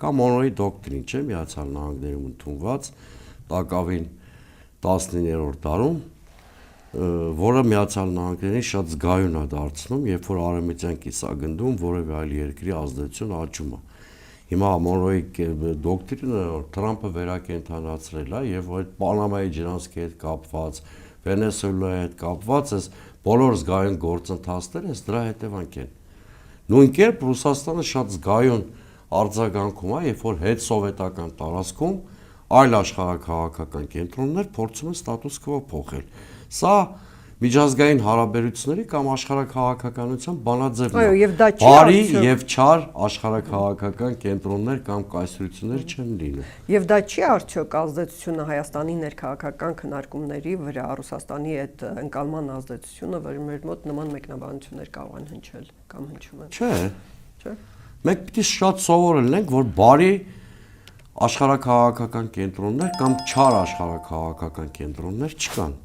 կամ Մոնրոյի դոկտրին չէ, Միացյալ Նահանգներում ընդունված տակավին 19-րդ դարում, որը Միացյալ Նահանգներին շատ զգայուն է դարձնում, երբ որ արևմտյան կիսագնդում որևէ այլ երկրի ազդեցություն աճում է։ Հիմա Մոնրոյի դոկտրինը Թրամփը վերակենդանացրել է եւ այդ Պանամայի ջրանցքի հետ կապված, Վենեսուելայի հետ կապված այս բոլոր զգայուն գործընթացները այս դրա հետևանք են։ Նույն կերպ Ռուսաստանը շատ զգայուն արձագանքում է, երբ որ հետսովետական տարածքում այլ աշխարհաքաղաքական կենտրոններ փորձում են ստատուս քվո փոխել։ Սա միջազգային հարաբերությունների կամ աշխարհաքաղաքականության բանաձևն է։ Այո, եւ դա չի բարի արդյոք եւ չար աշխարհաքաղաքական կենտրոններ կամ կայսրություններ չեն լինում։ Եվ դա չի արդյոք ազդեցությունը Հայաստանի ներքաղաքական քննարկումների վրա, Ռուսաստանի այդ ընկալման ազդեցությունը, որ մեր մոտ նման մեկնաբանություններ կարող են հնչել կամ հնչում են։ Չէ։ Չէ։ Մենք պիտի շատ սովորել ենք, որ բարի աշխարհաքաղաքական կենտրոններ կամ չար աշխարհաքաղաքական կենտրոններ չկան։